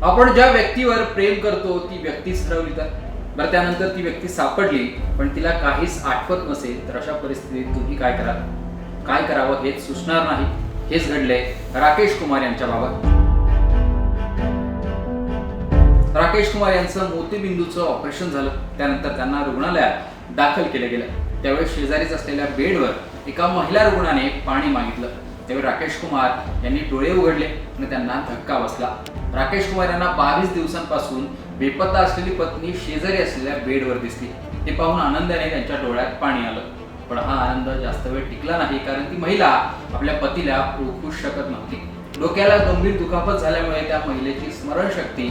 आपण ज्या व्यक्तीवर प्रेम करतो ती व्यक्तीच हरवली तर बरं, त्यानंतर ती व्यक्ती सापडली पण तिला काहीच आठवत नसेल तर अशा परिस्थितीत तुम्ही काय कराल? काय करावं हेच सुचणार नाही. हेच घडलंय राकेश कुमार यांच्या बाबत. राकेश कुमार यांचं मोतीबिंदूचं ऑपरेशन झालं. त्यानंतर त्यांना रुग्णालयात दाखल केलं गेलं. त्यावेळी शेजारीच असलेल्या बेडवर एका महिला रुग्णाने पाणी मागितलं. त्यावेळी राकेश कुमार यांनी डोळे उघडले आणि त्यांना धक्का बसला. राकेश कुमार यांना 22 दिवसांपासून बेपत्ता असलेली पत्नी शेजारी असलेल्या बेडवर दिसली. ते पाहून आनंदाने त्यांच्या डोळ्यात पाणी आलं. पण हा आनंद जास्त वेळ टिकला नाही, कारण ती महिला आपल्या पतीला ओळखू शकत नव्हती. डोक्याला गंभीर दुखापत झाल्यामुळे त्या महिलेची स्मरणशक्ती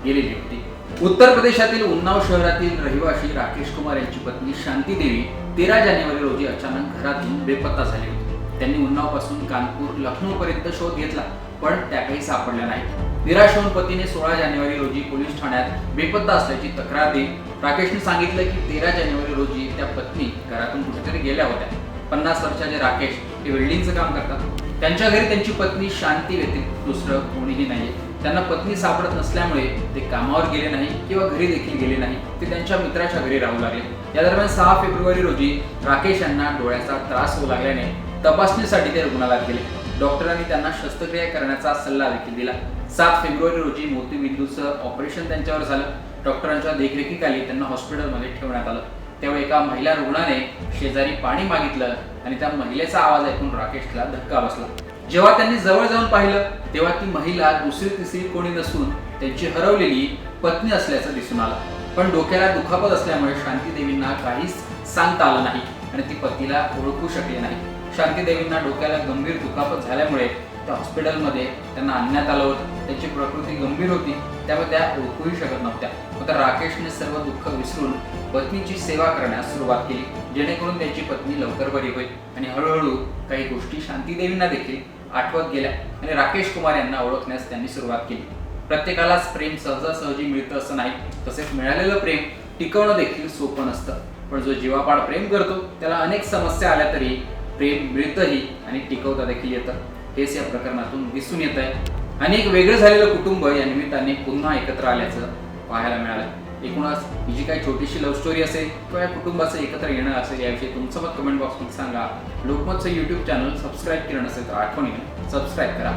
गेलेली होती. उत्तर प्रदेशातील उन्नाव शहरातील रहिवासी राकेश कुमार यांची पत्नी शांती देवी 13 जानेवारी रोजी अचानक घरातून बेपत्ता झाली होती. त्यांनी उन्नाव पासून कानपूर, लखनौ पर्यंत शोध घेतला पण त्या काही सापडल्या नाही. निराश होऊन पतीने 16 जानेवारी रोजी पोलीस ठाण्यात बेपत्ता असल्याची तक्रार दिली. राकेशने सांगितलं की 13 जानेवारी रोजी त्या पत्नी घरातून कुठेतरी गेल्या होत्या. 50 वर्षाचे राकेश हे वेल्डिंगचं काम करतात. त्यांच्या घरी त्यांची पत्नी शांती व्यतिरिक्त दुसरं कोणीही नाहीये. त्यांना पत्नी सापडत नसल्यामुळे ते कामावर गेले नाही किंवा घरी देखील गेले नाही. ते त्यांच्या मित्राच्या घरी राहू लागले. या दरम्यान 6 फेब्रुवारी रोजी राकेश यांना डोळ्याचा त्रास होऊ लागल्याने तपासणीसाठी ते रुग्णालयात गेले. डॉक्टरांनी त्यांना शस्त्रक्रिया करण्याचा सल्ला देखील दिला. 7 फेब्रुवारी रोजी मोतीबिंदूचं ऑपरेशन त्यांच्यावर झालं. डॉक्टरांच्या देखरेखीखाली त्यांना हॉस्पिटलमध्ये ठेवण्यात आलं. तेव्हा एका महिला रुग्णाने शेजारी पाणी मागितलं आणि त्या महिलेचा आवाज ऐकून राकेशला धक्का बसला. जेव्हा त्यांनी जवळ जाऊन पाहिलं तेव्हा ती महिला दुसरी तिसरी कोणी नसून त्यांची हरवलेली पत्नी असल्याचं दिसून आलं. पण डोक्याला दुखापत असल्यामुळे शांती देवींना काहीच सांगता आलं नाही आणि ती पतीला ओळखू शकले नाही. शांती देवींना डोक्याला गंभीर दुखापत झाल्यामुळे त्या हॉस्पिटलमध्ये त्यांना आणण्यात आलं होतं. त्यांची प्रकृती गंभीर होती, त्यामुळे त्या ओळखूही शकत नव्हत्या. आता राकेशने सर्व दुःख विसरून पत्नीची सेवा करण्यास सुरुवात केली, जेणेकरून त्यांची पत्नी लवकर बरी होईल. आणि हळूहळू काही गोष्टी शांती देवींना देखील आठवत गेल्या आणि राकेश कुमार यांना ओळखण्यास त्यांनी सुरुवात केली. प्रत्येकालाच प्रेम सहजासहजी मिळतं असं नाही, तसेच मिळालेलं प्रेम टिकवणं देखील सोपं नसतं. पण जो जीवापाड प्रेम करतो त्याला अनेक समस्या आल्या तरी प्रेम मिळतंही आणि टिकवता देखील येतं. हेच या प्रकरणातून दिसून येत आहे. अनेक वेगळं झालेलं कुटुंब या निमित्ताने पुन्हा एकत्र आल्याचं पाहायला मिळालं. एकूणच ही जी काही छोटीशी लव्ह स्टोरी असेल किंवा या कुटुंबाचं एकत्र येणं असेल, याविषयी तुमचं मत कमेंट बॉक्समध्ये सांगा. लोकमतचं YouTube चॅनल सबस्क्राईब केलं नसेल तर आठवणीने सबस्क्राईब करा.